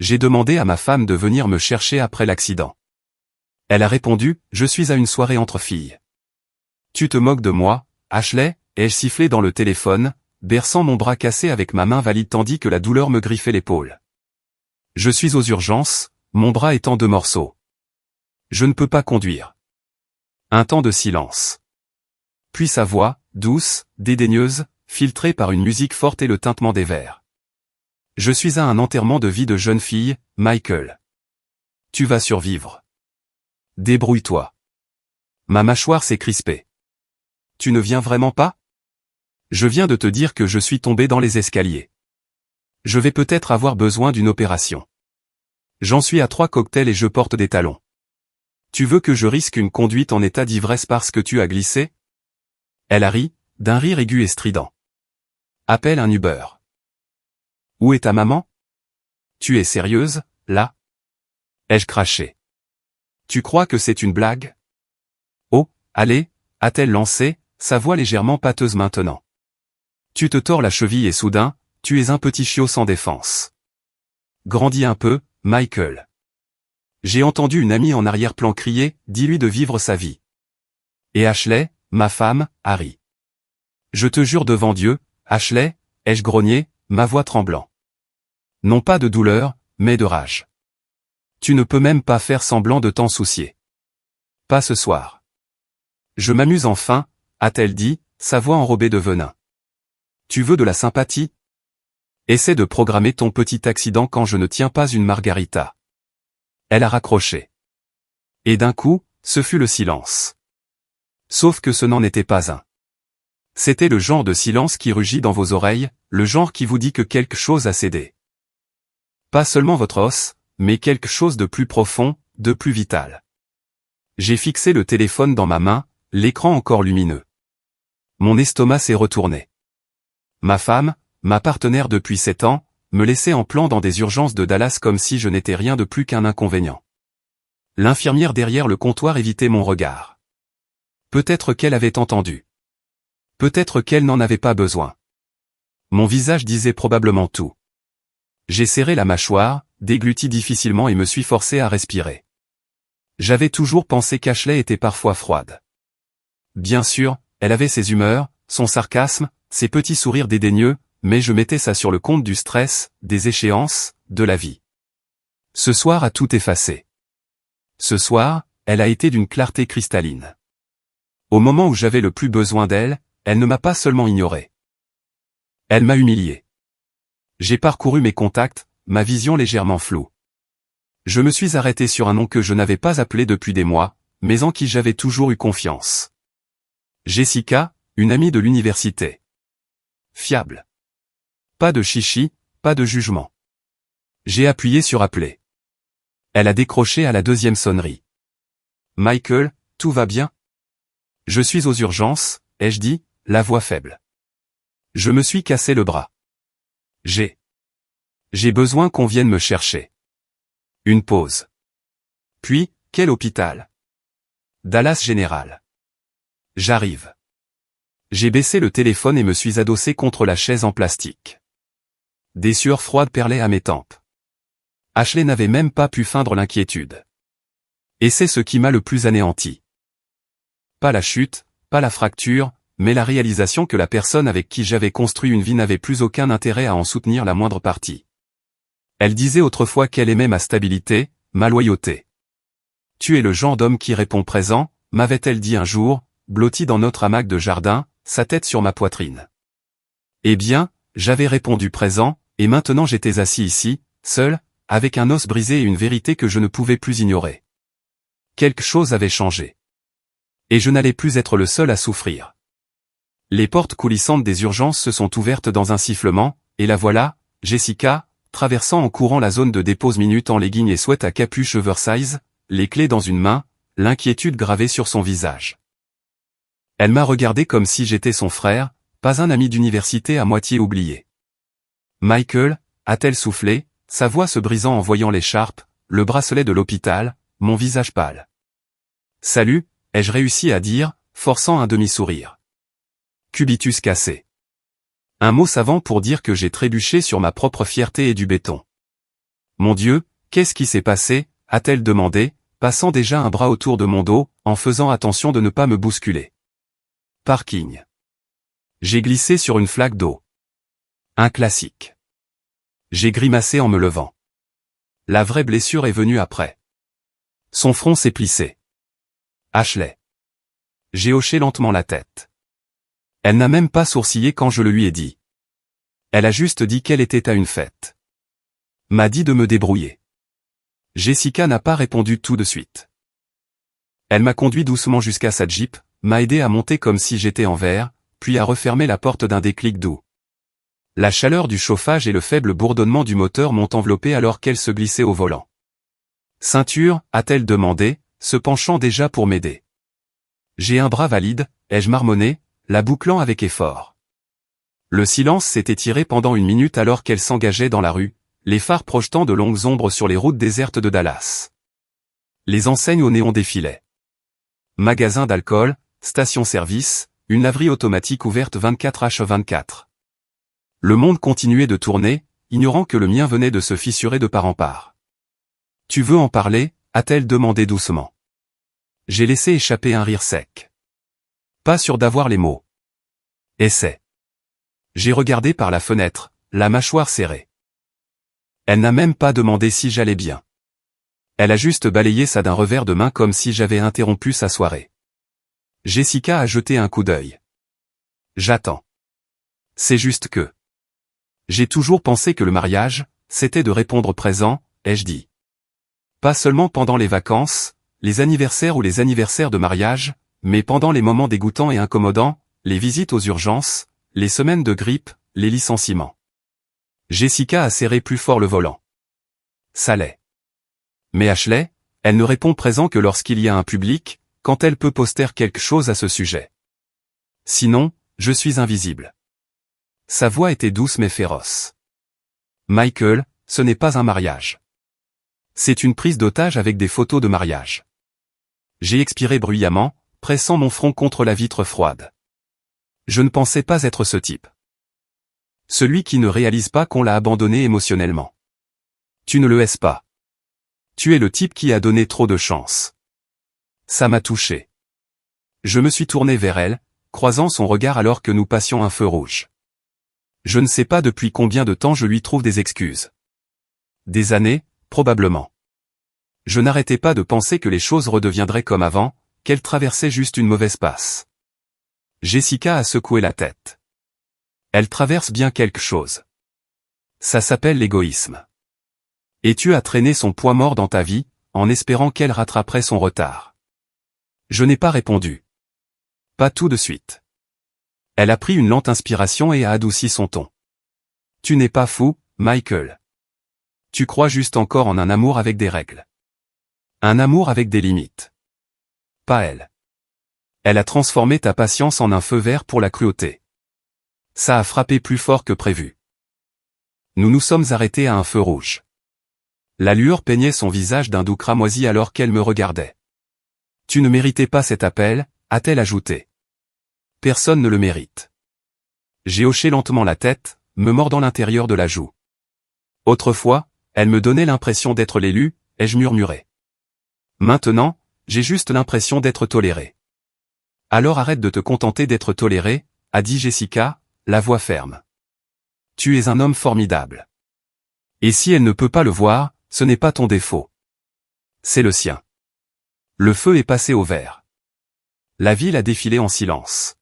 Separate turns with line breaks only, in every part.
J'ai demandé à ma femme de venir me chercher après l'accident. Elle a répondu, je suis à une soirée entre filles. Tu te moques de moi, Ashley, ai-je sifflé dans le téléphone, berçant mon bras cassé avec ma main valide tandis que la douleur me griffait l'épaule. Je suis aux urgences, mon bras est en 2 morceaux. Je ne peux pas conduire. Un temps de silence. Puis sa voix, douce, dédaigneuse, filtrée par une musique forte et le tintement des verres. Je suis à un enterrement de vie de jeune fille, Michael. Tu vas survivre. Débrouille-toi. Ma mâchoire s'est crispée. Tu ne viens vraiment pas? Je viens de te dire que je suis tombé dans les escaliers. Je vais peut-être avoir besoin d'une opération. J'en suis à 3 cocktails et je porte des talons. Tu veux que je risque une conduite en état d'ivresse parce que tu as glissé? Elle a ri, d'un rire aigu et strident. Appelle un Uber. Où est ta maman? Tu es sérieuse, là? Ai-je craché? Tu crois que c'est une blague? Oh, allez, a-t-elle lancé, sa voix légèrement pâteuse maintenant. Tu te tords la cheville et soudain, tu es un petit chiot sans défense. Grandis un peu, Michael. J'ai entendu une amie en arrière-plan crier, dis-lui de vivre sa vie. Et Ashley, ma femme, a ri. Je te jure devant Dieu, Ashley, ai-je grogné, ma voix tremblant. Non pas de douleur, mais de rage. Tu ne peux même pas faire semblant de t'en soucier. Pas ce soir. Je m'amuse enfin, a-t-elle dit, sa voix enrobée de venin. Tu veux de la sympathie? Essaie de programmer ton petit accident quand je ne tiens pas une margarita. Elle a raccroché. Et d'un coup, ce fut le silence. Sauf que ce n'en était pas un. C'était le genre de silence qui rugit dans vos oreilles, le genre qui vous dit que quelque chose a cédé. Pas seulement votre os, mais quelque chose de plus profond, de plus vital. J'ai fixé le téléphone dans ma main, l'écran encore lumineux. Mon estomac s'est retourné. Ma femme, ma partenaire depuis 7 ans, me laissait en plan dans des urgences de Dallas comme si je n'étais rien de plus qu'un inconvénient. L'infirmière derrière le comptoir évitait mon regard. Peut-être qu'elle avait entendu. Peut-être qu'elle n'en avait pas besoin. Mon visage disait probablement tout. J'ai serré la mâchoire, dégluti difficilement et me suis forcé à respirer. J'avais toujours pensé qu'Ashley était parfois froide. Bien sûr, elle avait ses humeurs, son sarcasme, ses petits sourires dédaigneux, mais je mettais ça sur le compte du stress, des échéances, de la vie. Ce soir a tout effacé. Ce soir, elle a été d'une clarté cristalline. Au moment où j'avais le plus besoin d'elle, elle ne m'a pas seulement ignoré. Elle m'a humilié. J'ai parcouru mes contacts, ma vision légèrement floue. Je me suis arrêté sur un nom que je n'avais pas appelé depuis des mois, mais en qui j'avais toujours eu confiance. Jessica, une amie de l'université. Fiable. Pas de chichi, pas de jugement. J'ai appuyé sur appeler. Elle a décroché à la 2e sonnerie. Michael, tout va bien? Je suis aux urgences, ai-je dit, la voix faible. Je me suis cassé le bras. J'ai besoin qu'on vienne me chercher. Une pause. Puis, quel hôpital? Dallas General. J'arrive. J'ai baissé le téléphone et me suis adossé contre la chaise en plastique. Des sueurs froides perlaient à mes tempes. Ashley n'avait même pas pu feindre l'inquiétude. Et c'est ce qui m'a le plus anéanti. Pas la chute, pas la fracture, mais la réalisation que la personne avec qui j'avais construit une vie n'avait plus aucun intérêt à en soutenir la moindre partie. Elle disait autrefois qu'elle aimait ma stabilité, ma loyauté. Tu es le genre d'homme qui répond présent, m'avait-elle dit un jour, blotti dans notre hamac de jardin, sa tête sur ma poitrine. Eh bien, j'avais répondu présent, et maintenant j'étais assis ici, seul, avec un os brisé et une vérité que je ne pouvais plus ignorer. Quelque chose avait changé. Et je n'allais plus être le seul à souffrir. Les portes coulissantes des urgences se sont ouvertes dans un sifflement, et la voilà, Jessica, traversant en courant la zone de dépose minute en legging et sweat à capuche oversize, les clés dans une main, l'inquiétude gravée sur son visage. Elle m'a regardé comme si j'étais son frère, pas un ami d'université à moitié oublié. Michael, a-t-elle soufflé, sa voix se brisant en voyant l'écharpe, le bracelet de l'hôpital, mon visage pâle. Salut, ai-je réussi à dire, forçant un demi-sourire. Cubitus cassé. Un mot savant pour dire que j'ai trébuché sur ma propre fierté et du béton. Mon Dieu, qu'est-ce qui s'est passé, a-t-elle demandé, passant déjà un bras autour de mon dos, en faisant attention de ne pas me bousculer. Parking. J'ai glissé sur une flaque d'eau. Un classique. J'ai grimacé en me levant. La vraie blessure est venue après. Son front s'est plissé. Ashley. J'ai hoché lentement la tête. Elle n'a même pas sourcillé quand je le lui ai dit. Elle a juste dit qu'elle était à une fête. M'a dit de me débrouiller. Jessica n'a pas répondu tout de suite. Elle m'a conduit doucement jusqu'à sa Jeep, m'a aidé à monter comme si j'étais en verre, puis à refermer la porte d'un déclic doux. La chaleur du chauffage et le faible bourdonnement du moteur m'ont enveloppé alors qu'elle se glissait au volant. Ceinture, a-t-elle demandé, se penchant déjà pour m'aider. J'ai un bras valide, ai-je marmonné, la bouclant avec effort. Le silence s'est étiré pendant une minute alors qu'elle s'engageait dans la rue, les phares projetant de longues ombres sur les routes désertes de Dallas. Les enseignes au néon défilaient. Magasin d'alcool, station-service, une laverie automatique ouverte 24h24. Le monde continuait de tourner, ignorant que le mien venait de se fissurer de part en part. « Tu veux en parler ?» a-t-elle demandé doucement. J'ai laissé échapper un rire sec. Pas sûr d'avoir les mots. Essaie. J'ai regardé par la fenêtre, la mâchoire serrée. Elle n'a même pas demandé si j'allais bien. Elle a juste balayé ça d'un revers de main comme si j'avais interrompu sa soirée. Jessica a jeté un coup d'œil. J'attends. C'est juste que. J'ai toujours pensé que le mariage, c'était de répondre présent, ai-je dit. Pas seulement pendant les vacances, les anniversaires ou les anniversaires de mariage, mais pendant les moments dégoûtants et incommodants, les visites aux urgences, les semaines de grippe, les licenciements. Jessica a serré plus fort le volant. Ça l'est. Mais Ashley, elle ne répond présent que lorsqu'il y a un public, quand elle peut poster quelque chose à ce sujet. Sinon, je suis invisible. Sa voix était douce mais féroce. Michael, ce n'est pas un mariage. C'est une prise d'otage avec des photos de mariage. J'ai expiré bruyamment, pressant mon front contre la vitre froide. Je ne pensais pas être ce type. Celui qui ne réalise pas qu'on l'a abandonné émotionnellement. Tu ne le es pas. Tu es le type qui a donné trop de chance. Ça m'a touché. Je me suis tourné vers elle, croisant son regard alors que nous passions un feu rouge. Je ne sais pas depuis combien de temps je lui trouve des excuses. Des années, probablement. Je n'arrêtais pas de penser que les choses redeviendraient comme avant, qu'elle traversait juste une mauvaise passe. Jessica a secoué la tête. Elle traverse bien quelque chose. Ça s'appelle l'égoïsme. Et tu as traîné son poids mort dans ta vie, en espérant qu'elle rattraperait son retard. Je n'ai pas répondu. Pas tout de suite. Elle a pris une lente inspiration et a adouci son ton. Tu n'es pas fou, Michael. Tu crois juste encore en un amour avec des règles. Un amour avec des limites. Pas elle. Elle a transformé ta patience en un feu vert pour la cruauté. Ça a frappé plus fort que prévu. Nous nous sommes arrêtés à un feu rouge. La lueur peignait son visage d'un doux cramoisi alors qu'elle me regardait. Tu ne méritais pas cet appel, a-t-elle ajouté. Personne ne le mérite. J'ai hoché lentement la tête, me mordant l'intérieur de la joue. Autrefois, elle me donnait l'impression d'être l'élu, ai-je murmuré. Maintenant, j'ai juste l'impression d'être toléré. Alors arrête de te contenter d'être toléré, a dit Jessica, la voix ferme. Tu es un homme formidable. Et si elle ne peut pas le voir, ce n'est pas ton défaut. C'est le sien. Le feu est passé au vert. La ville a défilé en silence.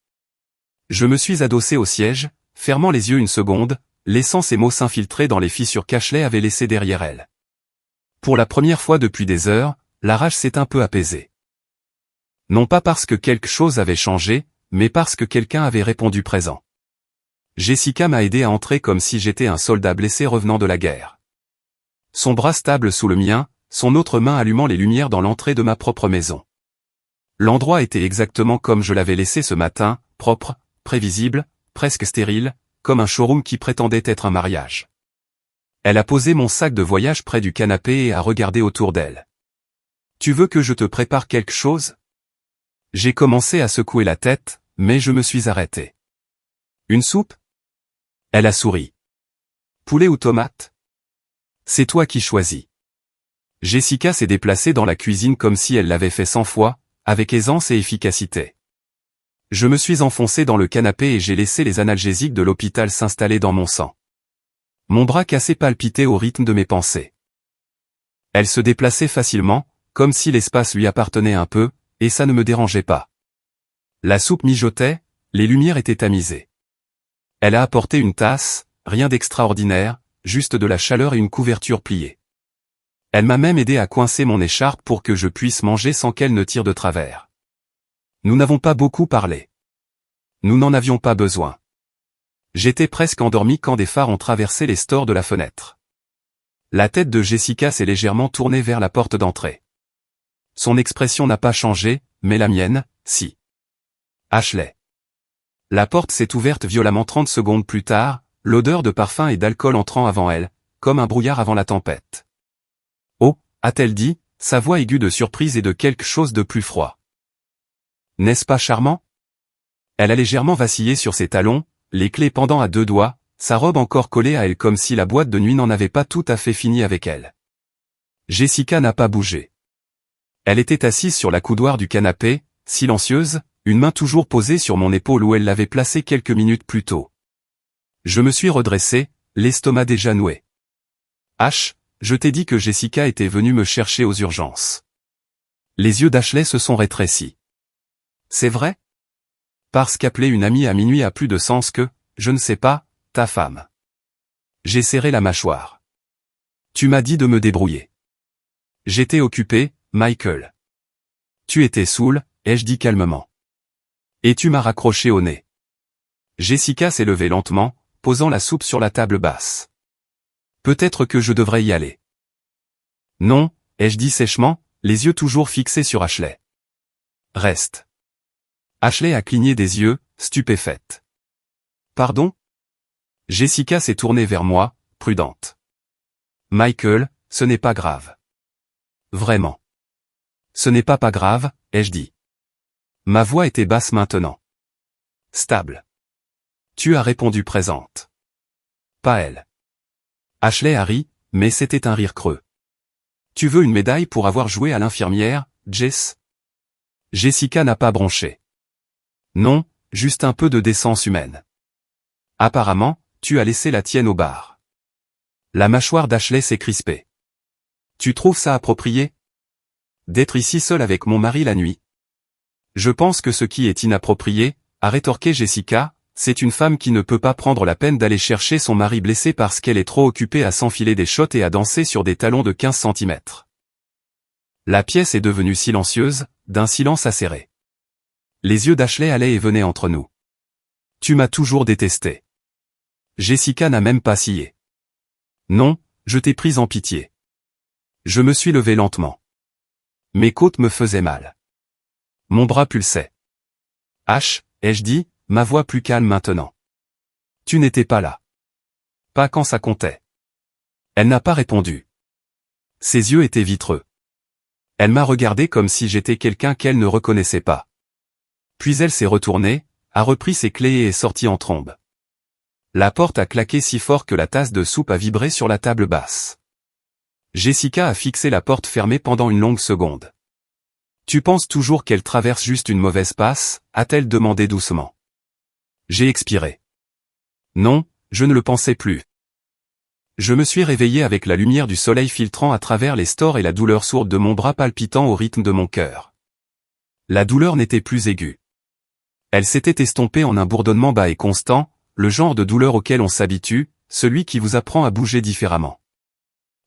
Je me suis adossé au siège, fermant les yeux une seconde, laissant ces mots s'infiltrer dans les fissures qu'Ashley avait laissées derrière elle. Pour la première fois depuis des heures, la rage s'est un peu apaisée. Non pas parce que quelque chose avait changé, mais parce que quelqu'un avait répondu présent. Jessica m'a aidé à entrer comme si j'étais un soldat blessé revenant de la guerre. Son bras stable sous le mien, son autre main allumant les lumières dans l'entrée de ma propre maison. L'endroit était exactement comme je l'avais laissé ce matin, propre, prévisible, presque stérile, comme un showroom qui prétendait être un mariage. Elle a posé mon sac de voyage près du canapé et a regardé autour d'elle. « Tu veux que je te prépare quelque chose ?» J'ai commencé à secouer la tête, mais je me suis arrêté. « Une soupe ?» Elle a souri. « Poulet ou tomate ?» C'est toi qui choisis. Jessica s'est déplacée dans la cuisine comme si elle l'avait fait 100 fois, avec aisance et efficacité. Je me suis enfoncé dans le canapé et j'ai laissé les analgésiques de l'hôpital s'installer dans mon sang. Mon bras cassé palpitait au rythme de mes pensées. Elle se déplaçait facilement, comme si l'espace lui appartenait un peu, et ça ne me dérangeait pas. La soupe mijotait, les lumières étaient tamisées. Elle a apporté une tasse, rien d'extraordinaire, juste de la chaleur et une couverture pliée. Elle m'a même aidé à coincer mon écharpe pour que je puisse manger sans qu'elle ne tire de travers. Nous n'avons pas beaucoup parlé. Nous n'en avions pas besoin. J'étais presque endormi quand des phares ont traversé les stores de la fenêtre. La tête de Jessica s'est légèrement tournée vers la porte d'entrée. Son expression n'a pas changé, mais la mienne, si. Ashley. La porte s'est ouverte violemment 30 secondes plus tard, l'odeur de parfum et d'alcool entrant avant elle, comme un brouillard avant la tempête. Oh, a-t-elle dit, sa voix aiguë de surprise et de quelque chose de plus froid. N'est-ce pas charmant? Elle a légèrement vacillé sur ses talons, les clés pendant à 2 doigts, sa robe encore collée à elle comme si la boîte de nuit n'en avait pas tout à fait fini avec elle. Jessica n'a pas bougé. Elle était assise sur la coudoir du canapé, silencieuse, une main toujours posée sur mon épaule où elle l'avait placée quelques minutes plus tôt. Je me suis redressé, l'estomac déjà noué. H, je t'ai dit que Jessica était venue me chercher aux urgences. Les yeux d'Ashley se sont rétrécis. C'est vrai? Parce qu'appeler une amie à minuit a plus de sens que, je ne sais pas, ta femme. J'ai serré la mâchoire. Tu m'as dit de me débrouiller. J'étais occupé, Michael. Tu étais saoul, ai-je dit calmement. Et tu m'as raccroché au nez. Jessica s'est levée lentement, posant la soupe sur la table basse. Peut-être que je devrais y aller. Non, ai-je dit sèchement, les yeux toujours fixés sur Ashley. Reste. Ashley a cligné des yeux, stupéfaite. Pardon? Jessica s'est tournée vers moi, prudente. Michael, ce n'est pas grave. Vraiment. Ce n'est pas grave, ai-je dit. Ma voix était basse maintenant. Stable. Tu as répondu présente. Pas elle. Ashley a ri, mais c'était un rire creux. Tu veux une médaille pour avoir joué à l'infirmière, Jess? Jessica n'a pas bronché. Non, juste un peu de décence humaine. Apparemment, tu as laissé la tienne au bar. La mâchoire d'Ashley s'est crispée. Tu trouves ça approprié? D'être ici seul avec mon mari la nuit? Je pense que ce qui est inapproprié, a rétorqué Jessica, c'est une femme qui ne peut pas prendre la peine d'aller chercher son mari blessé parce qu'elle est trop occupée à s'enfiler des shots et à danser sur des talons de 15 cm. La pièce est devenue silencieuse, d'un silence acéré. Les yeux d'Ashley allaient et venaient entre nous. Tu m'as toujours détesté. Jessica n'a même pas scié. Non, je t'ai prise en pitié. Je me suis levé lentement. Mes côtes me faisaient mal. Mon bras pulsait. H, ai-je dit, ma voix plus calme maintenant. Tu n'étais pas là. Pas quand ça comptait. Elle n'a pas répondu. Ses yeux étaient vitreux. Elle m'a regardé comme si j'étais quelqu'un qu'elle ne reconnaissait pas. Puis elle s'est retournée, a repris ses clés et est sortie en trombe. La porte a claqué si fort que la tasse de soupe a vibré sur la table basse. Jessica a fixé la porte fermée pendant une longue seconde. Tu penses toujours qu'elle traverse juste une mauvaise passe, a-t-elle demandé doucement. J'ai expiré. Non, je ne le pensais plus. Je me suis réveillé avec la lumière du soleil filtrant à travers les stores et la douleur sourde de mon bras palpitant au rythme de mon cœur. La douleur n'était plus aiguë. Elle s'était estompée en un bourdonnement bas et constant, le genre de douleur auquel on s'habitue, celui qui vous apprend à bouger différemment.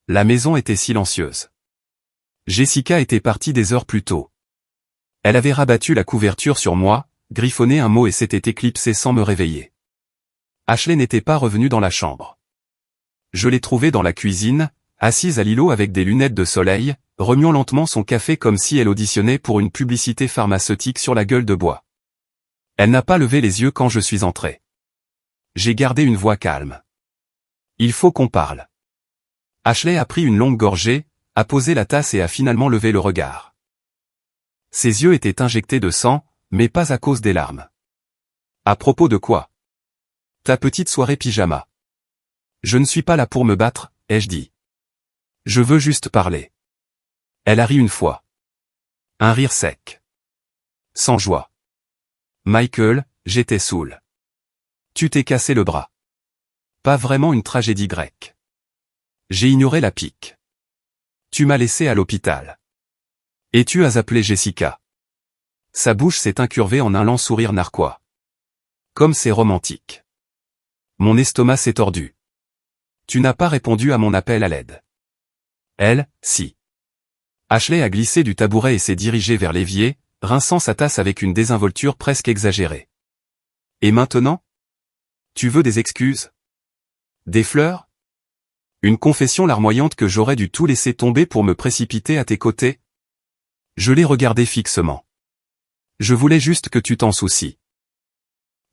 La maison était silencieuse. Jessica était partie des heures plus tôt. Elle avait rabattu la couverture sur moi, griffonné un mot et s'était éclipsée sans me réveiller. Ashley n'était pas revenue dans la chambre. Je l'ai trouvée dans la cuisine, assise à l'îlot avec des lunettes de soleil, remuant lentement son café comme si elle auditionnait pour une publicité pharmaceutique sur la gueule de bois. Elle n'a pas levé les yeux quand je suis entré. J'ai gardé une voix calme. Il faut qu'on parle. Ashley a pris une longue gorgée, a posé la tasse et a finalement levé le regard. Ses yeux étaient injectés de sang, mais pas à cause des larmes. À propos de quoi? Ta petite soirée pyjama. Je ne suis pas là pour me battre, ai-je dit. Je veux juste parler. Elle a ri une fois. Un rire sec. Sans joie. Michael, j'étais saoul. Tu t'es cassé le bras. Pas vraiment une tragédie grecque. J'ai ignoré la pique. Tu m'as laissé à l'hôpital. Et tu as appelé Jessica. Sa bouche s'est incurvée en un lent sourire narquois. Comme c'est romantique. Mon estomac s'est tordu. Tu n'as pas répondu à mon appel à l'aide. Elle, si. Ashley a glissé du tabouret et s'est dirigée vers l'évier, rinçant sa tasse avec une désinvolture presque exagérée. Et maintenant? Tu veux des excuses? Des fleurs? Une confession larmoyante que j'aurais dû tout laisser tomber pour me précipiter à tes côtés? Je l'ai regardé fixement. Je voulais juste que tu t'en soucies.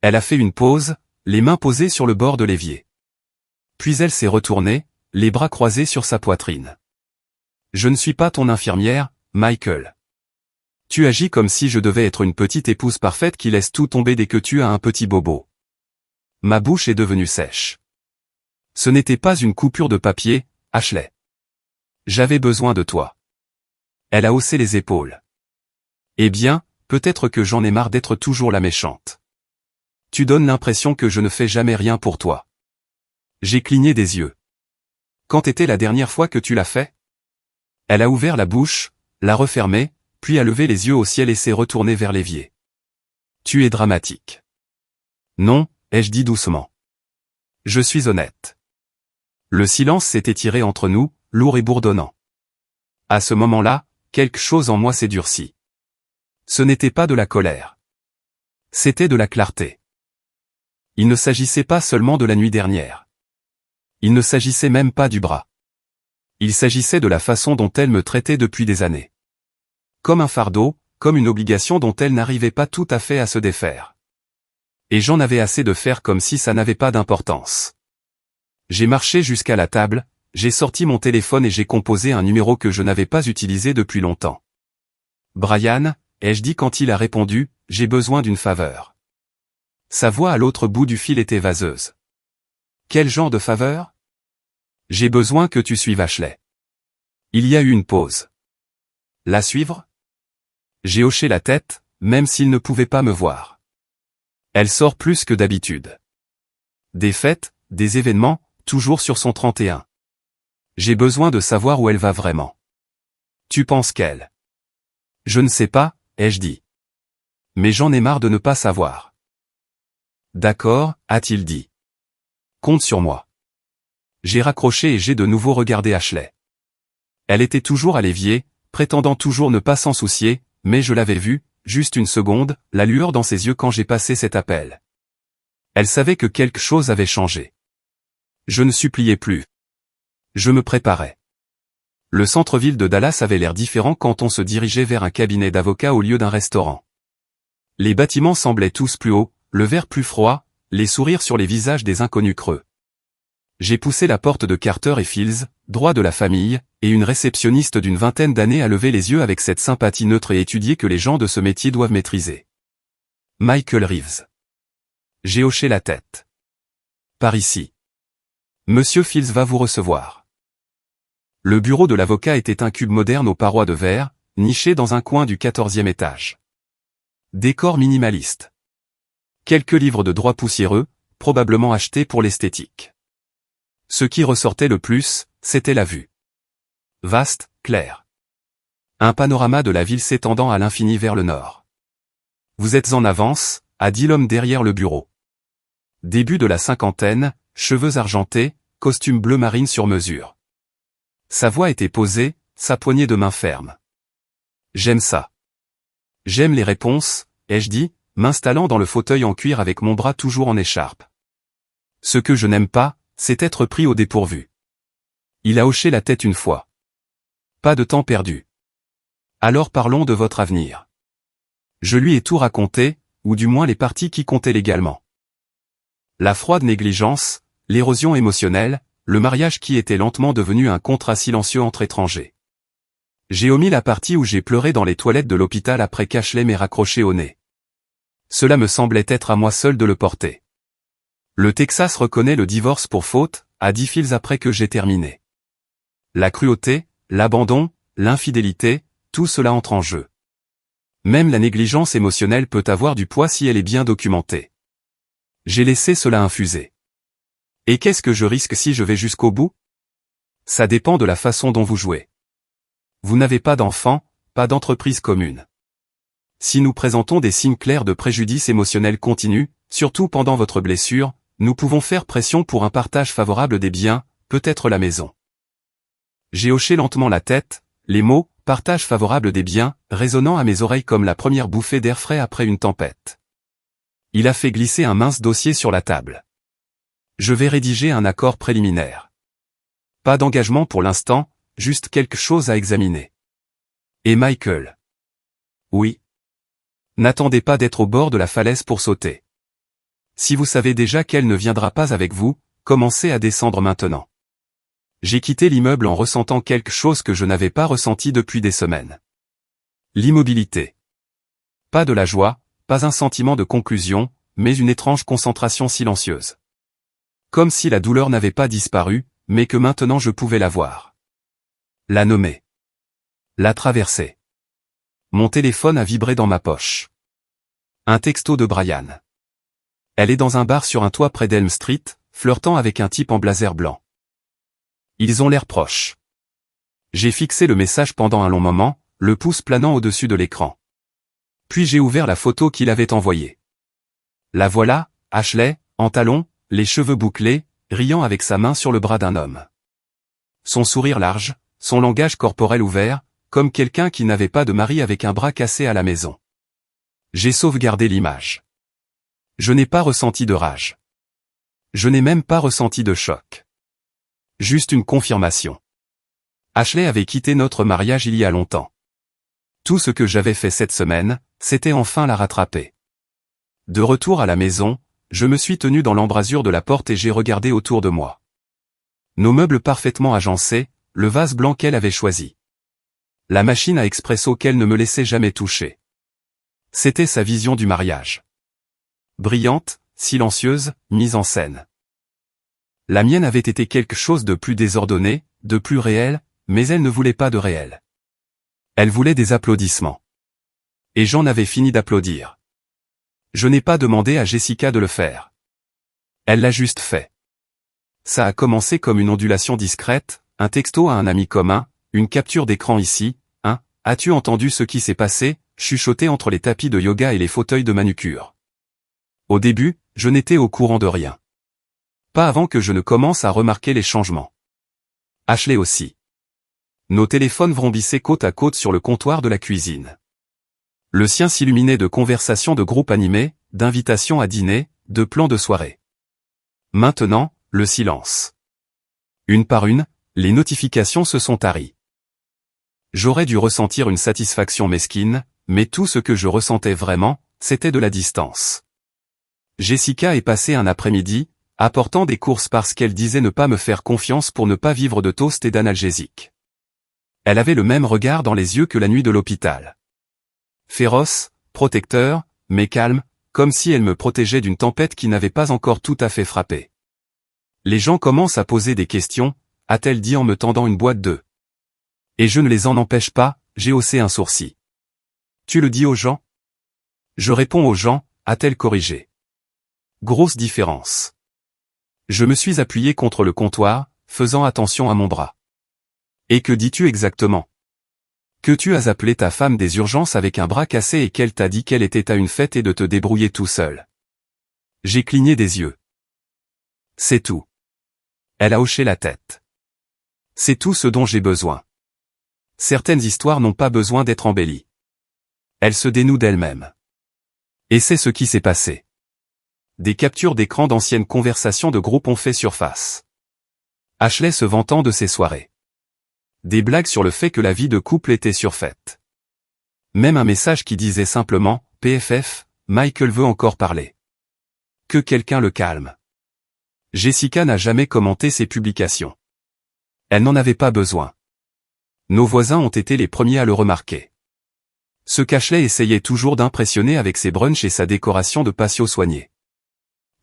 Elle a fait une pause, les mains posées sur le bord de l'évier. Puis elle s'est retournée, les bras croisés sur sa poitrine. Je ne suis pas ton infirmière, Michael. Tu agis comme si je devais être une petite épouse parfaite qui laisse tout tomber dès que tu as un petit bobo. Ma bouche est devenue sèche. Ce n'était pas une coupure de papier, Ashley. J'avais besoin de toi. Elle a haussé les épaules. Eh bien, peut-être que j'en ai marre d'être toujours la méchante. Tu donnes l'impression que je ne fais jamais rien pour toi. J'ai cligné des yeux. Quand était la dernière fois que tu l'as fait? Elle a ouvert la bouche, l'a refermée, puis a levé les yeux au ciel et s'est retournée vers l'évier. Tu es dramatique. Non, ai-je dit doucement. Je suis honnête. Le silence s'est étiré entre nous, lourd et bourdonnant. À ce moment-là, quelque chose en moi s'est durci. Ce n'était pas de la colère. C'était de la clarté. Il ne s'agissait pas seulement de la nuit dernière. Il ne s'agissait même pas du bras. Il s'agissait de la façon dont elle me traitait depuis des années. Comme un fardeau, comme une obligation dont elle n'arrivait pas tout à fait à se défaire. Et j'en avais assez de faire comme si ça n'avait pas d'importance. J'ai marché jusqu'à la table, j'ai sorti mon téléphone et j'ai composé un numéro que je n'avais pas utilisé depuis longtemps. Brian, ai-je dit quand il a répondu, j'ai besoin d'une faveur. Sa voix à l'autre bout du fil était vaseuse. Quel genre de faveur? J'ai besoin que tu suives Ashley. Il y a eu une pause. La suivre? J'ai hoché la tête, même s'il ne pouvait pas me voir. Elle sort plus que d'habitude. Des fêtes, des événements, toujours sur son 31. J'ai besoin de savoir où elle va vraiment. Tu penses qu'elle? Je ne sais pas, ai-je dit. Mais j'en ai marre de ne pas savoir. D'accord, a-t-il dit. Compte sur moi. J'ai raccroché et j'ai de nouveau regardé Ashley. Elle était toujours à l'évier, prétendant toujours ne pas s'en soucier, mais je l'avais vue, juste une seconde, la lueur dans ses yeux quand j'ai passé cet appel. Elle savait que quelque chose avait changé. Je ne suppliais plus. Je me préparais. Le centre-ville de Dallas avait l'air différent quand on se dirigeait vers un cabinet d'avocats au lieu d'un restaurant. Les bâtiments semblaient tous plus hauts, le verre plus froid, les sourires sur les visages des inconnus creux. J'ai poussé la porte de Carter et Fields, droit de la famille, et une réceptionniste d'une vingtaine d'années a levé les yeux avec cette sympathie neutre et étudiée que les gens de ce métier doivent maîtriser. Michael Reeves. J'ai hoché la tête. Par ici. Monsieur Fields va vous recevoir. Le bureau de l'avocat était un cube moderne aux parois de verre, niché dans un coin du 14e étage. Décor minimaliste. Quelques livres de droit poussiéreux, probablement achetés pour l'esthétique. Ce qui ressortait le plus, c'était la vue. Vaste, claire. Un panorama de la ville s'étendant à l'infini vers le nord. Vous êtes en avance, a dit l'homme derrière le bureau. Début de la cinquantaine, cheveux argentés, costume bleu marine sur mesure. Sa voix était posée, sa poignée de main ferme. J'aime ça. J'aime les réponses, ai-je dit, m'installant dans le fauteuil en cuir avec mon bras toujours en écharpe. Ce que je n'aime pas, c'est être pris au dépourvu. Il a hoché la tête une fois. Pas de temps perdu. Alors parlons de votre avenir. Je lui ai tout raconté, ou du moins les parties qui comptaient légalement. La froide négligence, l'érosion émotionnelle, le mariage qui était lentement devenu un contrat silencieux entre étrangers. J'ai omis la partie où j'ai pleuré dans les toilettes de l'hôpital après qu'Ashley m'ait raccroché au nez. Cela me semblait être à moi seul de le porter. Le Texas reconnaît le divorce pour faute, a dit Fields après que j'ai terminé. La cruauté, l'abandon, l'infidélité, tout cela entre en jeu. Même la négligence émotionnelle peut avoir du poids si elle est bien documentée. J'ai laissé cela infuser. Et qu'est-ce que je risque si je vais jusqu'au bout? Ça dépend de la façon dont vous jouez. Vous n'avez pas d'enfant, pas d'entreprise commune. Si nous présentons des signes clairs de préjudice émotionnel continu, surtout pendant votre blessure, nous pouvons faire pression pour un partage favorable des biens, peut-être la maison. J'ai hoché lentement la tête, les mots « partage favorable des biens » résonnant à mes oreilles comme la première bouffée d'air frais après une tempête. Il a fait glisser un mince dossier sur la table. Je vais rédiger un accord préliminaire. Pas d'engagement pour l'instant, juste quelque chose à examiner. Et Michael? Oui. N'attendez pas d'être au bord de la falaise pour sauter. Si vous savez déjà qu'elle ne viendra pas avec vous, commencez à descendre maintenant. J'ai quitté l'immeuble en ressentant quelque chose que je n'avais pas ressenti depuis des semaines. L'immobilité. Pas de la joie, pas un sentiment de conclusion, mais une étrange concentration silencieuse. Comme si la douleur n'avait pas disparu, mais que maintenant je pouvais la voir. La nommer. La traverser. Mon téléphone a vibré dans ma poche. Un texto de Brian. Elle est dans un bar sur un toit près d'Elm Street, flirtant avec un type en blazer blanc. Ils ont l'air proches. J'ai fixé le message pendant un long moment, le pouce planant au-dessus de l'écran. Puis j'ai ouvert la photo qu'il avait envoyée. La voilà, Ashley, en talons, les cheveux bouclés, riant avec sa main sur le bras d'un homme. Son sourire large, son langage corporel ouvert, comme quelqu'un qui n'avait pas de mari avec un bras cassé à la maison. J'ai sauvegardé l'image. Je n'ai pas ressenti de rage. Je n'ai même pas ressenti de choc. Juste une confirmation. Ashley avait quitté notre mariage il y a longtemps. Tout ce que j'avais fait cette semaine, c'était enfin la rattraper. De retour à la maison, je me suis tenu dans l'embrasure de la porte et j'ai regardé autour de moi. Nos meubles parfaitement agencés, le vase blanc qu'elle avait choisi. La machine à expresso qu'elle ne me laissait jamais toucher. C'était sa vision du mariage. Brillante, silencieuse, mise en scène. La mienne avait été quelque chose de plus désordonné, de plus réel, mais elle ne voulait pas de réel. Elle voulait des applaudissements. Et j'en avais fini d'applaudir. Je n'ai pas demandé à Jessica de le faire. Elle l'a juste fait. Ça a commencé comme une ondulation discrète, un texto à un ami commun, une capture d'écran ici, « As-tu entendu ce qui s'est passé ?» chuchoté entre les tapis de yoga et les fauteuils de manucure. Au début, je n'étais au courant de rien. Pas avant que je ne commence à remarquer les changements. Ashley aussi. Nos téléphones vrombissaient côte à côte sur le comptoir de la cuisine. Le sien s'illuminait de conversations de groupes animés, d'invitations à dîner, de plans de soirée. Maintenant, le silence. Une par une, les notifications se sont taries. J'aurais dû ressentir une satisfaction mesquine, mais tout ce que je ressentais vraiment, c'était de la distance. Jessica est passée un après-midi, apportant des courses parce qu'elle disait ne pas me faire confiance pour ne pas vivre de toast et d'analgésique. Elle avait le même regard dans les yeux que la nuit de l'hôpital. Féroce, protecteur, mais calme, comme si elle me protégeait d'une tempête qui n'avait pas encore tout à fait frappé. Les gens commencent à poser des questions, a-t-elle dit en me tendant une boîte d'œufs. Et je ne les en empêche pas, j'ai haussé un sourcil. Tu le dis aux gens? Je réponds aux gens, a-t-elle corrigé. Grosse différence. Je me suis appuyé contre le comptoir, faisant attention à mon bras. Et que dis-tu exactement? Que tu as appelé ta femme des urgences avec un bras cassé et qu'elle t'a dit qu'elle était à une fête et de te débrouiller tout seul. J'ai cligné des yeux. C'est tout. Elle a hoché la tête. C'est tout ce dont j'ai besoin. Certaines histoires n'ont pas besoin d'être embellies. Elles se dénouent d'elles-mêmes. Et c'est ce qui s'est passé. Des captures d'écran d'anciennes conversations de groupe ont fait surface. Ashley se vantant de ses soirées. Des blagues sur le fait que la vie de couple était surfaite. Même un message qui disait simplement « PFF, Michael veut encore parler ». Que quelqu'un le calme. Jessica n'a jamais commenté ces publications. Elle n'en avait pas besoin. Nos voisins ont été les premiers à le remarquer. Ce qu'Ashley essayait toujours d'impressionner avec ses brunchs et sa décoration de patio soigné.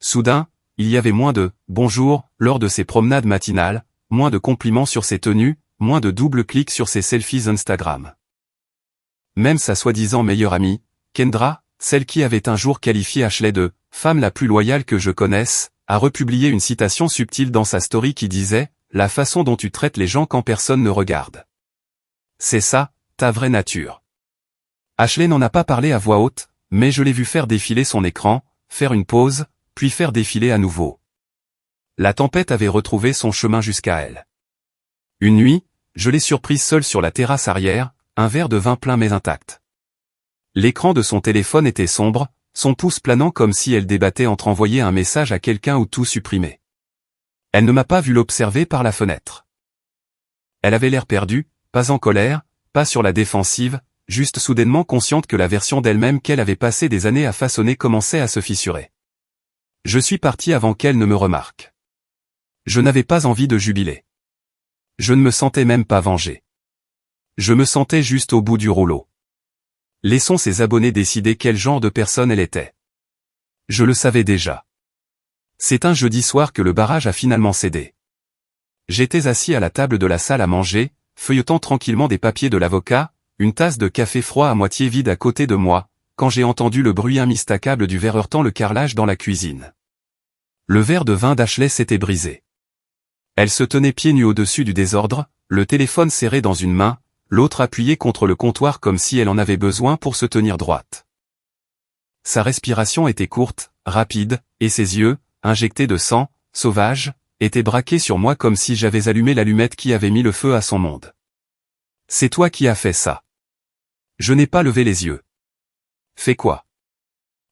Soudain, il y avait moins de « bonjour » lors de ses promenades matinales, moins de compliments sur ses tenues, moins de double clic sur ses selfies Instagram. Même sa soi-disant meilleure amie, Kendra, celle qui avait un jour qualifié Ashley de « femme la plus loyale que je connaisse », a republié une citation subtile dans sa story qui disait « la façon dont tu traites les gens quand personne ne regarde. C'est ça, ta vraie nature ». Ashley n'en a pas parlé à voix haute, mais je l'ai vu faire défiler son écran, faire une pause, puis faire défiler à nouveau. La tempête avait retrouvé son chemin jusqu'à elle. Une nuit, je l'ai surprise seule sur la terrasse arrière, un verre de vin plein mais intact. L'écran de son téléphone était sombre, son pouce planant comme si elle débattait entre envoyer un message à quelqu'un ou tout supprimer. Elle ne m'a pas vu l'observer par la fenêtre. Elle avait l'air perdue, pas en colère, pas sur la défensive, juste soudainement consciente que la version d'elle-même qu'elle avait passé des années à façonner commençait à se fissurer. Je suis parti avant qu'elle ne me remarque. Je n'avais pas envie de jubiler. Je ne me sentais même pas vengé. Je me sentais juste au bout du rouleau. Laissons ses abonnés décider quel genre de personne elle était. Je le savais déjà. C'est un jeudi soir que le barrage a finalement cédé. J'étais assis à la table de la salle à manger, feuilletant tranquillement des papiers de l'avocat, une tasse de café froid à moitié vide à côté de moi, quand j'ai entendu le bruit immistakable du verre heurtant le carrelage dans la cuisine. Le verre de vin d'Ashley s'était brisé. Elle se tenait pieds nus au-dessus du désordre, le téléphone serré dans une main, l'autre appuyé contre le comptoir comme si elle en avait besoin pour se tenir droite. Sa respiration était courte, rapide, et ses yeux, injectés de sang, sauvages, étaient braqués sur moi comme si j'avais allumé l'allumette qui avait mis le feu à son monde. « C'est toi qui as fait ça. » Je n'ai pas levé les yeux. « Fais quoi ?»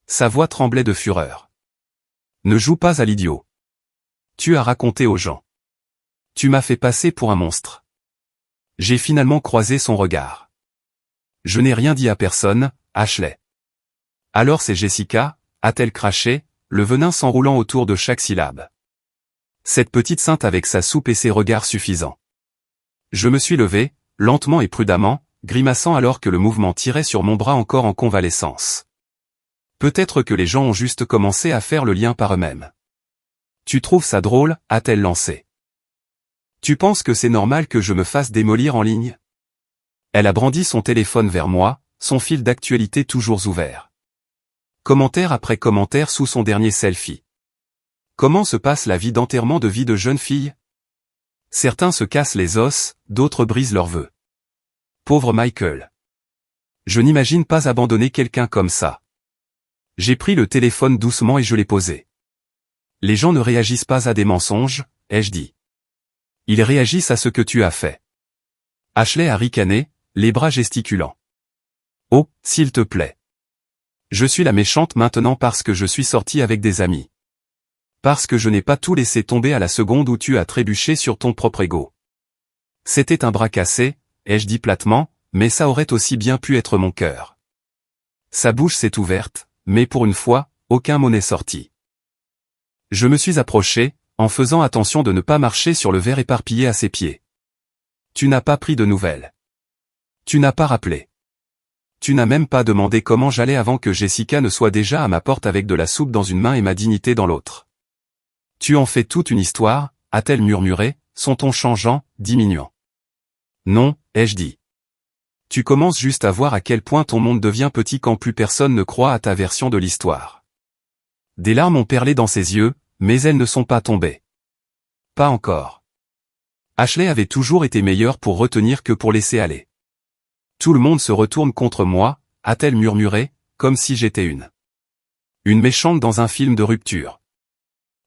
Sa voix tremblait de fureur. « Ne joue pas à l'idiot. Tu as raconté aux gens. Tu m'as fait passer pour un monstre. » J'ai finalement croisé son regard. Je n'ai rien dit à personne, Ashley. Alors c'est Jessica, a-t-elle craché, le venin s'enroulant autour de chaque syllabe. Cette petite sainte avec sa soupe et ses regards suffisants. Je me suis levé, lentement et prudemment, grimaçant alors que le mouvement tirait sur mon bras encore en convalescence. Peut-être que les gens ont juste commencé à faire le lien par eux-mêmes. Tu trouves ça drôle, a-t-elle lancé. Tu penses que c'est normal que je me fasse démolir en ligne? Elle a brandi son téléphone vers moi, son fil d'actualité toujours ouvert. Commentaire après commentaire sous son dernier selfie. Comment se passe la vie d'enterrement de vie de jeune fille? Certains se cassent les os, d'autres brisent leurs vœux. Pauvre Michael. Je n'imagine pas abandonner quelqu'un comme ça. J'ai pris le téléphone doucement et je l'ai posé. Les gens ne réagissent pas à des mensonges, ai-je dit. Ils réagissent à ce que tu as fait. Ashley a ricané, les bras gesticulants. Oh, s'il te plaît. Je suis la méchante maintenant parce que je suis sortie avec des amis. Parce que je n'ai pas tout laissé tomber à la seconde où tu as trébuché sur ton propre ego. C'était un bras cassé, ai-je dit platement, mais ça aurait aussi bien pu être mon cœur. Sa bouche s'est ouverte, mais pour une fois, aucun mot n'est sorti. Je me suis approché, en faisant attention de ne pas marcher sur le verre éparpillé à ses pieds. Tu n'as pas pris de nouvelles. Tu n'as pas rappelé. Tu n'as même pas demandé comment j'allais avant que Jessica ne soit déjà à ma porte avec de la soupe dans une main et ma dignité dans l'autre. Tu en fais toute une histoire, a-t-elle murmuré, son ton changeant, diminuant. Non, ai-je dit. Tu commences juste à voir à quel point ton monde devient petit quand plus personne ne croit à ta version de l'histoire. Des larmes ont perlé dans ses yeux, mais elles ne sont pas tombées. Pas encore. Ashley avait toujours été meilleure pour retenir que pour laisser aller. Tout le monde se retourne contre moi, a-t-elle murmuré, comme si j'étais une méchante dans un film de rupture.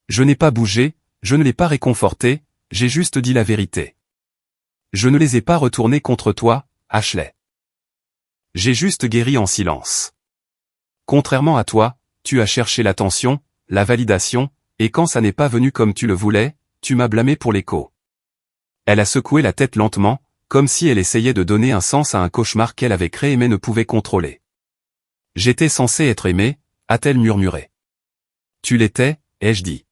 Je n'ai pas bougé, je ne l'ai pas réconforté, j'ai juste dit la vérité. Je ne les ai pas retournés contre toi, Ashley. J'ai juste guéri en silence. Contrairement à toi, tu as cherché l'attention, la validation, et quand ça n'est pas venu comme tu le voulais, tu m'as blâmé pour l'écho. Elle a secoué la tête lentement, comme si elle essayait de donner un sens à un cauchemar qu'elle avait créé mais ne pouvait contrôler. J'étais censé être aimé, a-t-elle murmuré. Tu l'étais, ai-je dit.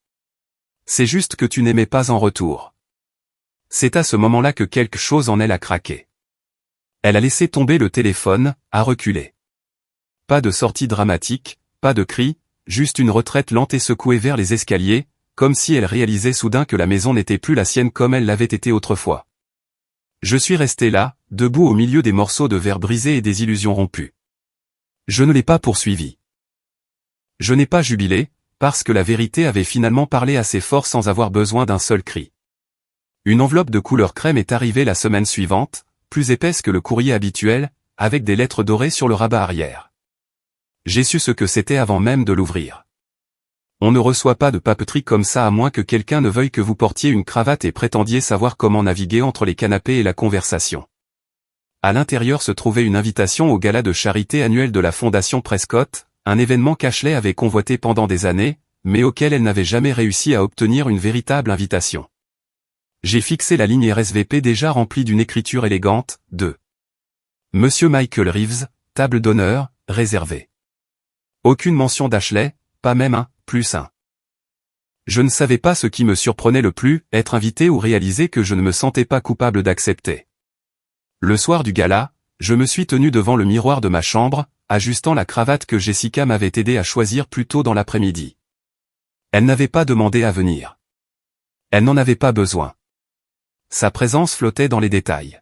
C'est juste que tu n'aimais pas en retour. C'est à ce moment-là que quelque chose en elle a craqué. Elle a laissé tomber le téléphone, a reculé. Pas de sortie dramatique, pas de cri, juste une retraite lente et secouée vers les escaliers, comme si elle réalisait soudain que la maison n'était plus la sienne comme elle l'avait été autrefois. Je suis resté là, debout au milieu des morceaux de verre brisés et des illusions rompues. Je ne l'ai pas poursuivi. Je n'ai pas jubilé, parce que la vérité avait finalement parlé assez fort sans avoir besoin d'un seul cri. Une enveloppe de couleur crème est arrivée la semaine suivante, plus épaisse que le courrier habituel, avec des lettres dorées sur le rabat arrière. J'ai su ce que c'était avant même de l'ouvrir. On ne reçoit pas de papeterie comme ça à moins que quelqu'un ne veuille que vous portiez une cravate et prétendiez savoir comment naviguer entre les canapés et la conversation. À l'intérieur se trouvait une invitation au gala de charité annuel de la Fondation Prescott, un événement qu'Ashley avait convoité pendant des années, mais auquel elle n'avait jamais réussi à obtenir une véritable invitation. J'ai fixé la ligne RSVP déjà remplie d'une écriture élégante, de Monsieur Michael Reeves, table d'honneur, réservée. Aucune mention d'Ashley, pas même un, plus un. Je ne savais pas ce qui me surprenait le plus, être invité ou réaliser que je ne me sentais pas coupable d'accepter. Le soir du gala, je me suis tenu devant le miroir de ma chambre, ajustant la cravate que Jessica m'avait aidé à choisir plus tôt dans l'après-midi. Elle n'avait pas demandé à venir. Elle n'en avait pas besoin. Sa présence flottait dans les détails.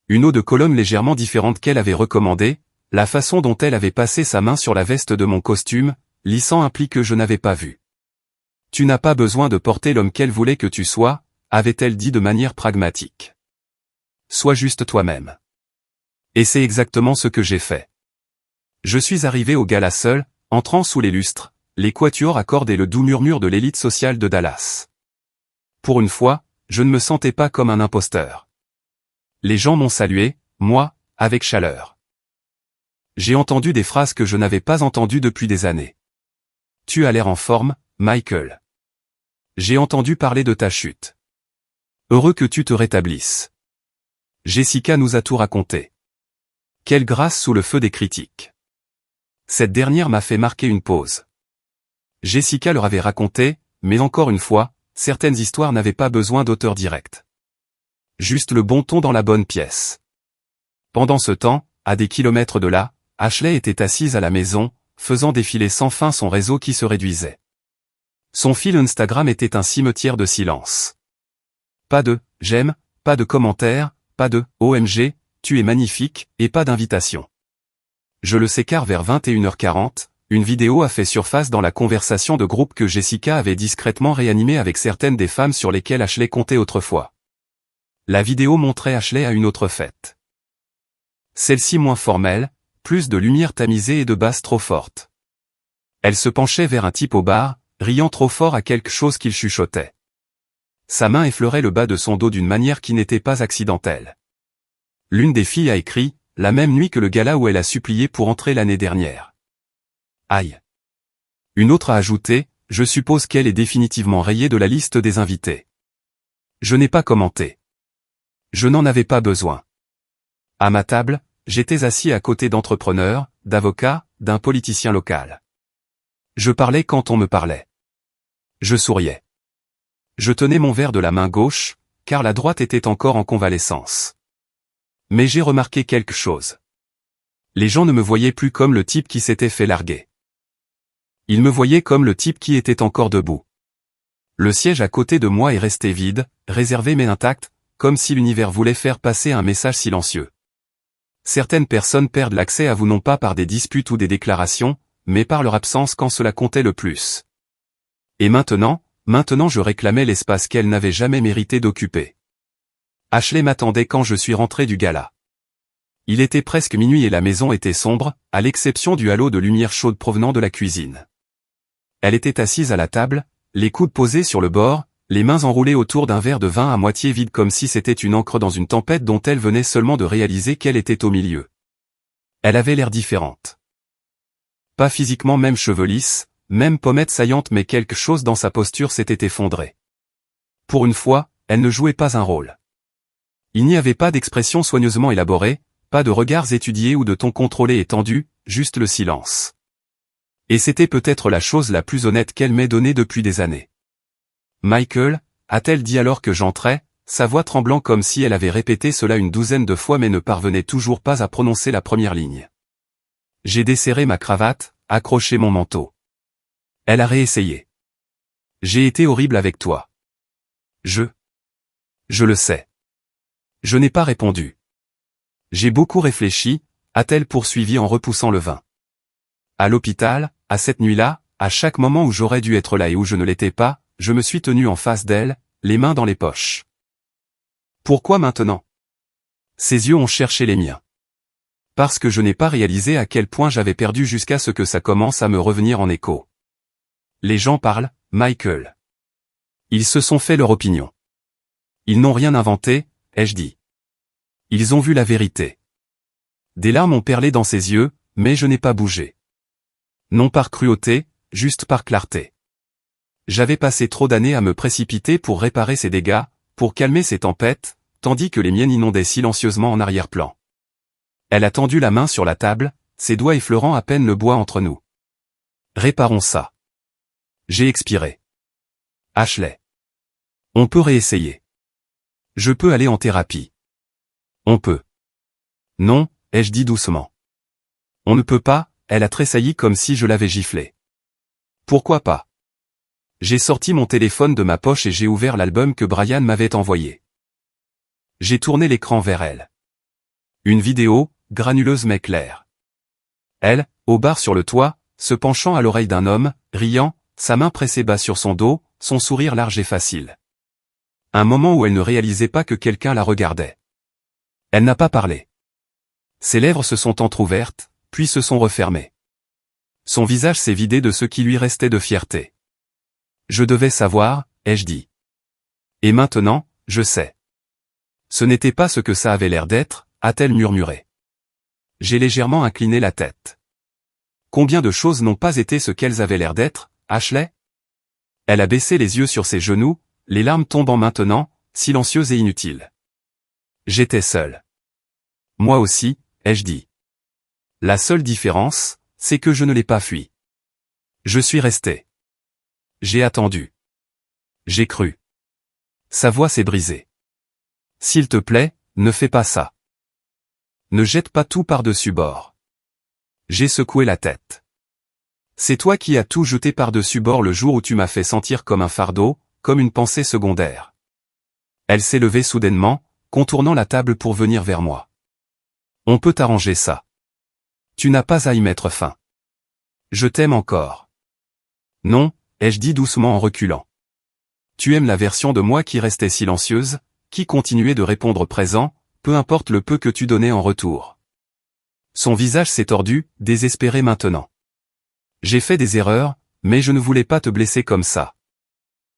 Une eau de Cologne légèrement différente qu'elle avait recommandée, la façon dont elle avait passé sa main sur la veste de mon costume, lissant un pli que je n'avais pas vu. « Tu n'as pas besoin de porter l'homme qu'elle voulait que tu sois », avait-elle dit de manière pragmatique. « Sois juste toi-même. » Et c'est exactement ce que j'ai fait. Je suis arrivé au gala seul, entrant sous les lustres, les quatuors à cordes et le doux murmure de l'élite sociale de Dallas. Pour une fois, je ne me sentais pas comme un imposteur. Les gens m'ont salué, moi, avec chaleur. J'ai entendu des phrases que je n'avais pas entendues depuis des années. « Tu as l'air en forme, Michael. » J'ai entendu parler de ta chute. « Heureux que tu te rétablisses. » Jessica nous a tout raconté. Quelle grâce sous le feu des critiques. Cette dernière m'a fait marquer une pause. Jessica leur avait raconté, mais encore une fois, certaines histoires n'avaient pas besoin d'auteur direct. Juste le bon ton dans la bonne pièce. Pendant ce temps, à des kilomètres de là, Ashley était assise à la maison, faisant défiler sans fin son réseau qui se réduisait. Son fil Instagram était un cimetière de silence. Pas de « j'aime », pas de commentaires, pas de « OMG, tu es magnifique » et pas d'invitation. Je le sais car vers 21h40, une vidéo a fait surface dans la conversation de groupe que Jessica avait discrètement réanimée avec certaines des femmes sur lesquelles Ashley comptait autrefois. La vidéo montrait Ashley à une autre fête. Celle-ci moins formelle, plus de lumière tamisée et de basses trop fortes. Elle se penchait vers un type au bar, riant trop fort à quelque chose qu'il chuchotait. Sa main effleurait le bas de son dos d'une manière qui n'était pas accidentelle. L'une des filles a écrit, la même nuit que le gala où elle a supplié pour entrer l'année dernière. Aïe. Une autre a ajouté, je suppose qu'elle est définitivement rayée de la liste des invités. Je n'ai pas commenté. Je n'en avais pas besoin. À ma table, j'étais assis à côté d'entrepreneurs, d'avocats, d'un politicien local. Je parlais quand on me parlait. Je souriais. Je tenais mon verre de la main gauche, car la droite était encore en convalescence. Mais j'ai remarqué quelque chose. Les gens ne me voyaient plus comme le type qui s'était fait larguer. Ils me voyaient comme le type qui était encore debout. Le siège à côté de moi est resté vide, réservé mais intact, comme si l'univers voulait faire passer un message silencieux. Certaines personnes perdent l'accès à vous non pas par des disputes ou des déclarations, mais par leur absence quand cela comptait le plus. Et maintenant je réclamais l'espace qu'elle n'avait jamais mérité d'occuper. Ashley m'attendait quand je suis rentré du gala. Il était presque minuit et la maison était sombre, à l'exception du halo de lumière chaude provenant de la cuisine. Elle était assise à la table, les coudes posés sur le bord, les mains enroulées autour d'un verre de vin à moitié vide comme si c'était une ancre dans une tempête dont elle venait seulement de réaliser qu'elle était au milieu. Elle avait l'air différente. Pas physiquement même cheveux lisses, même pommette saillante mais quelque chose dans sa posture s'était effondré. Pour une fois, elle ne jouait pas un rôle. Il n'y avait pas d'expression soigneusement élaborée, pas de regards étudiés ou de ton contrôlé et tendu, juste le silence. Et c'était peut-être la chose la plus honnête qu'elle m'ait donnée depuis des années. « Michael » a-t-elle dit alors que j'entrais, sa voix tremblant comme si elle avait répété cela une douzaine de fois mais ne parvenait toujours pas à prononcer la première ligne. J'ai desserré ma cravate, accroché mon manteau. Elle a réessayé. « J'ai été horrible avec toi. Je le sais. Je n'ai pas répondu. J'ai beaucoup réfléchi, a-t-elle poursuivi en repoussant le vin. À l'hôpital, à cette nuit-là, à chaque moment où j'aurais dû être là et où je ne l'étais pas, je me suis tenu en face d'elle, les mains dans les poches. Pourquoi maintenant? Ses yeux ont cherché les miens. Parce que je n'ai pas réalisé à quel point j'avais perdu jusqu'à ce que ça commence à me revenir en écho. Les gens parlent, Michael. Ils se sont fait leur opinion. Ils n'ont rien inventé, ai-je dit. Ils ont vu la vérité. Des larmes ont perlé dans ses yeux, mais je n'ai pas bougé. Non par cruauté, juste par clarté. J'avais passé trop d'années à me précipiter pour réparer ces dégâts, pour calmer ces tempêtes, tandis que les miennes inondaient silencieusement en arrière-plan. Elle a tendu la main sur la table, ses doigts effleurant à peine le bois entre nous. Réparons ça. J'ai expiré. Ashley. On peut réessayer. Je peux aller en thérapie. On peut. Non, ai-je dit doucement. On ne peut pas, elle a tressailli comme si je l'avais giflé. Pourquoi pas? J'ai sorti mon téléphone de ma poche et j'ai ouvert l'album que Brian m'avait envoyé. J'ai tourné l'écran vers elle. Une vidéo, granuleuse mais claire. Elle, au bar sur le toit, se penchant à l'oreille d'un homme, riant, sa main pressée bas sur son dos, son sourire large et facile. Un moment où elle ne réalisait pas que quelqu'un la regardait. Elle n'a pas parlé. Ses lèvres se sont entr'ouvertes, puis se sont refermées. Son visage s'est vidé de ce qui lui restait de fierté. Je devais savoir, ai-je dit. Et maintenant, je sais. Ce n'était pas ce que ça avait l'air d'être, a-t-elle murmuré. J'ai légèrement incliné la tête. Combien de choses n'ont pas été ce qu'elles avaient l'air d'être, Ashley? Elle a baissé les yeux sur ses genoux, les larmes tombant maintenant, silencieuses et inutiles. J'étais seul. Moi aussi, ai-je dit. La seule différence, c'est que je ne l'ai pas fui. Je suis resté. J'ai attendu. J'ai cru. Sa voix s'est brisée. S'il te plaît, ne fais pas ça. Ne jette pas tout par-dessus bord. J'ai secoué la tête. C'est toi qui as tout jeté par-dessus bord le jour où tu m'as fait sentir comme un fardeau, comme une pensée secondaire. Elle s'est levée soudainement, contournant la table pour venir vers moi. On peut arranger ça. Tu n'as pas à y mettre fin. Je t'aime encore. Non, ai-je dit doucement en reculant. Tu aimes la version de moi qui restait silencieuse, qui continuait de répondre présent, peu importe le peu que tu donnais en retour. Son visage s'est tordu, désespéré maintenant. J'ai fait des erreurs, mais je ne voulais pas te blesser comme ça.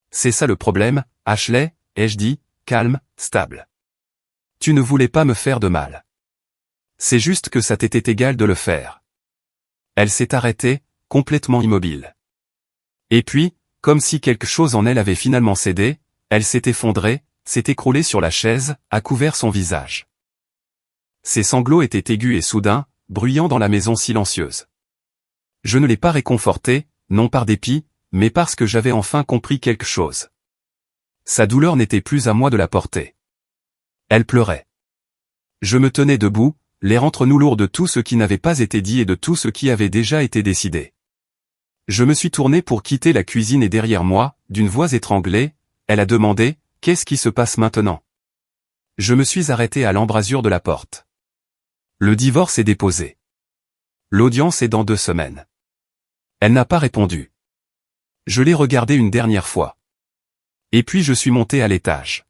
C'est ça le problème, Ashley, ai-je dit, calme, stable. Tu ne voulais pas me faire de mal. C'est juste que ça t'était égal de le faire. Elle s'est arrêtée, complètement immobile. Et puis, comme si quelque chose en elle avait finalement cédé, elle s'est effondrée, s'est écroulée sur la chaise, a couvert son visage. Ses sanglots étaient aigus et soudains, bruyants dans la maison silencieuse. Je ne l'ai pas réconfortée, non par dépit, mais parce que j'avais enfin compris quelque chose. Sa douleur n'était plus à moi de la porter. Elle pleurait. Je me tenais debout, l'air entre nous lourd de tout ce qui n'avait pas été dit et de tout ce qui avait déjà été décidé. Je me suis tourné pour quitter la cuisine et derrière moi, d'une voix étranglée, elle a demandé, « Qu'est-ce qui se passe maintenant ?» Je me suis arrêté à l'embrasure de la porte. Le divorce est déposé. L'audience est dans 2 semaines. Elle n'a pas répondu. Je l'ai regardée une dernière fois. Et puis je suis monté à l'étage.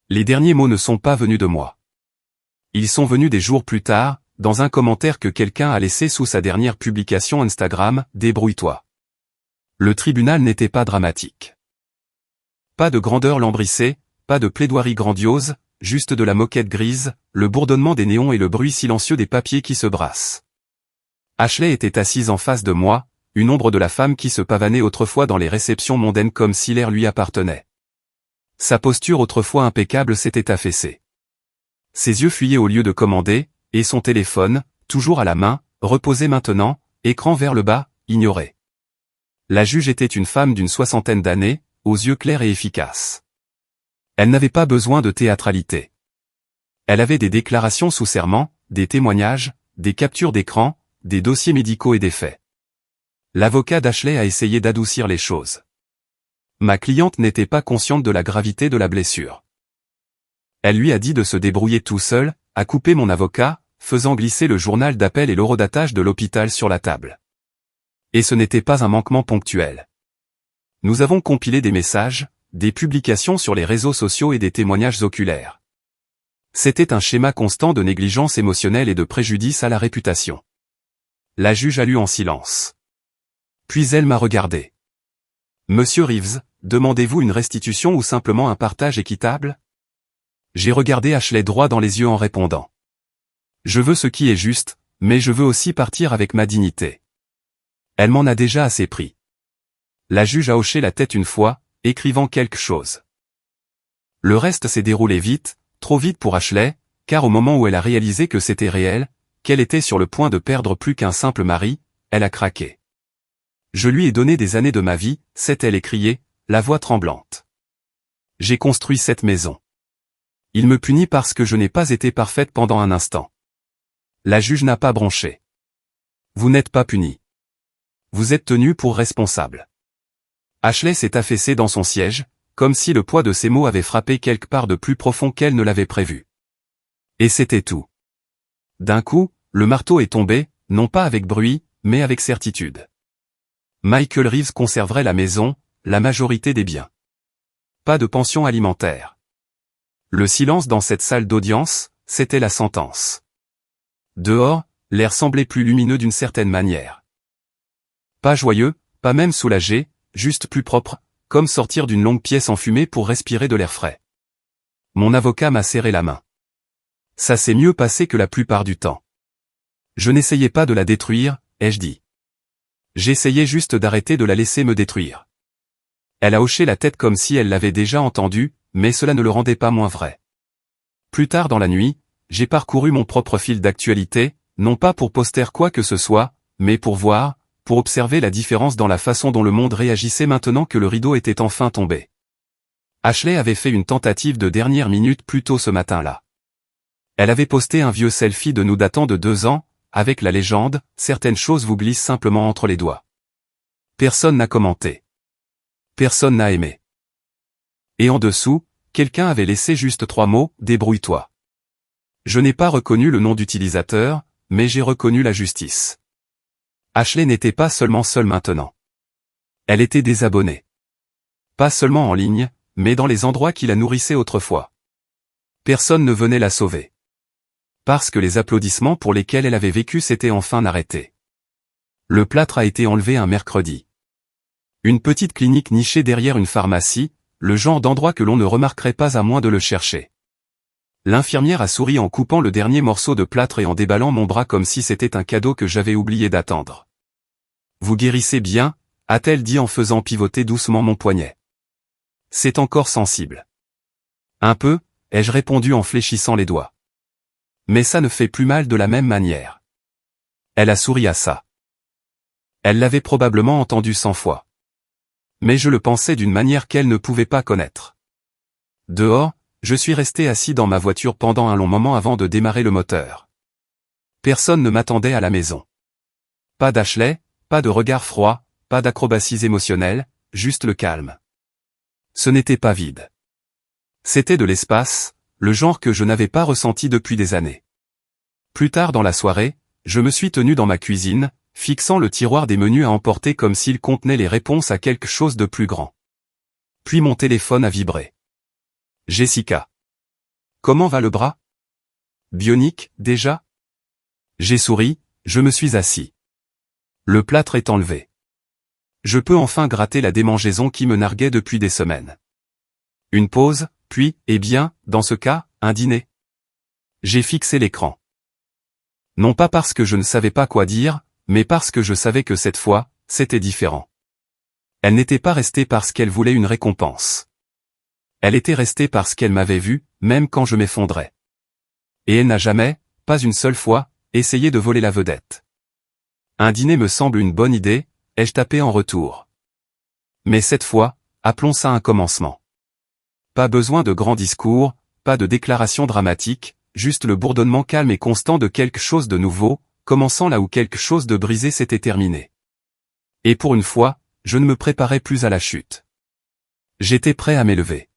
Les derniers mots ne sont pas venus de moi. Ils sont venus des jours plus tard, dans un commentaire que quelqu'un a laissé sous sa dernière publication Instagram, « Débrouille-toi ». Le tribunal n'était pas dramatique. Pas de grandeur lambrissée, pas de plaidoirie grandiose, juste de la moquette grise, le bourdonnement des néons et le bruit silencieux des papiers qui se brassent. Ashley était assise en face de moi, une ombre de la femme qui se pavanait autrefois dans les réceptions mondaines comme si l'air lui appartenait. Sa posture autrefois impeccable s'était affaissée. Ses yeux fuyaient au lieu de commander, et son téléphone, toujours à la main, reposait maintenant, écran vers le bas, ignoré. La juge était une femme d'une 60aine d'années, aux yeux clairs et efficaces. Elle n'avait pas besoin de théâtralité. Elle avait des déclarations sous serment, des témoignages, des captures d'écran, des dossiers médicaux et des faits. L'avocat d'Ashley a essayé d'adoucir les choses. Ma cliente n'était pas consciente de la gravité de la blessure. Elle lui a dit de se débrouiller tout seul, a coupé mon avocat, faisant glisser le journal d'appel et l'horodatage de l'hôpital sur la table. Et ce n'était pas un manquement ponctuel. Nous avons compilé des messages, des publications sur les réseaux sociaux et des témoignages oculaires. C'était un schéma constant de négligence émotionnelle et de préjudice à la réputation. La juge a lu en silence. Puis elle m'a regardé. Monsieur Reeves, demandez-vous une restitution ou simplement un partage équitable? J'ai regardé Ashley droit dans les yeux en répondant. Je veux ce qui est juste, mais je veux aussi partir avec ma dignité. Elle m'en a déjà assez pris. La juge a hoché la tête une fois, écrivant quelque chose. Le reste s'est déroulé vite, trop vite pour Ashley, car au moment où elle a réalisé que c'était réel, qu'elle était sur le point de perdre plus qu'un simple mari, elle a craqué. Je lui ai donné des années de ma vie, s'est-elle écriée, la voix tremblante. J'ai construit cette maison. Il me punit parce que je n'ai pas été parfaite pendant un instant. La juge n'a pas bronché. Vous n'êtes pas puni. Vous êtes tenu pour responsable. Ashley s'est affaissée dans son siège, comme si le poids de ses mots avait frappé quelque part de plus profond qu'elle ne l'avait prévu. Et c'était tout. D'un coup, le marteau est tombé, non pas avec bruit, mais avec certitude. Michael Reeves conserverait la maison, la majorité des biens. Pas de pension alimentaire. Le silence dans cette salle d'audience, c'était la sentence. Dehors, l'air semblait plus lumineux d'une certaine manière. Pas joyeux, pas même soulagé, juste plus propre, comme sortir d'une longue pièce enfumée pour respirer de l'air frais. Mon avocat m'a serré la main. Ça s'est mieux passé que la plupart du temps. Je n'essayais pas de la détruire, ai-je dit. J'essayais juste d'arrêter de la laisser me détruire. Elle a hoché la tête comme si elle l'avait déjà entendu, mais cela ne le rendait pas moins vrai. Plus tard dans la nuit, j'ai parcouru mon propre fil d'actualité, non pas pour poster quoi que ce soit, mais pour voir, pour observer la différence dans la façon dont le monde réagissait maintenant que le rideau était enfin tombé. Ashley avait fait une tentative de dernière minute plus tôt ce matin-là. Elle avait posté un vieux selfie de nous datant de 2 ans, avec la légende « Certaines choses vous glissent simplement entre les doigts ». Personne n'a commenté. Personne n'a aimé. Et en dessous, quelqu'un avait laissé juste 3 mots « Débrouille-toi ». Je n'ai pas reconnu le nom d'utilisateur, mais j'ai reconnu la justice. Ashley n'était pas seulement seule maintenant. Elle était désabonnée. Pas seulement en ligne, mais dans les endroits qui la nourrissaient autrefois. Personne ne venait la sauver. Parce que les applaudissements pour lesquels elle avait vécu s'étaient enfin arrêtés. Le plâtre a été enlevé un mercredi. Une petite clinique nichée derrière une pharmacie, le genre d'endroit que l'on ne remarquerait pas à moins de le chercher. L'infirmière a souri en coupant le dernier morceau de plâtre et en déballant mon bras comme si c'était un cadeau que j'avais oublié d'attendre. « Vous guérissez bien » a-t-elle dit en faisant pivoter doucement mon poignet. « C'est encore sensible. »« Un peu » ai-je répondu en fléchissant les doigts. « Mais ça ne fait plus mal de la même manière. » Elle a souri à ça. Elle l'avait probablement entendu 100 fois. Mais je le pensais d'une manière qu'elle ne pouvait pas connaître. Dehors, je suis resté assis dans ma voiture pendant un long moment avant de démarrer le moteur. Personne ne m'attendait à la maison. Pas d'Ashley, pas de regard froid, pas d'acrobaties émotionnelles, juste le calme. Ce n'était pas vide. C'était de l'espace, le genre que je n'avais pas ressenti depuis des années. Plus tard dans la soirée, je me suis tenu dans ma cuisine, fixant le tiroir des menus à emporter comme s'il contenait les réponses à quelque chose de plus grand. Puis mon téléphone a vibré. Jessica. Comment va le bras? Bionique, déjà? J'ai souri, je me suis assis. Le plâtre est enlevé. Je peux enfin gratter la démangeaison qui me narguait depuis des semaines. Une pause, puis, eh bien, dans ce cas, un dîner. J'ai fixé l'écran. Non pas parce que je ne savais pas quoi dire, mais parce que je savais que cette fois, c'était différent. Elle n'était pas restée parce qu'elle voulait une récompense. Elle était restée parce qu'elle m'avait vu, même quand je m'effondrais. Et elle n'a jamais, pas une seule fois, essayé de voler la vedette. Un dîner me semble une bonne idée, ai-je tapé en retour. Mais cette fois, appelons ça un commencement. Pas besoin de grands discours, pas de déclarations dramatiques, juste le bourdonnement calme et constant de quelque chose de nouveau, commençant là où quelque chose de brisé s'était terminé. Et pour une fois, je ne me préparais plus à la chute. J'étais prêt à m'élever.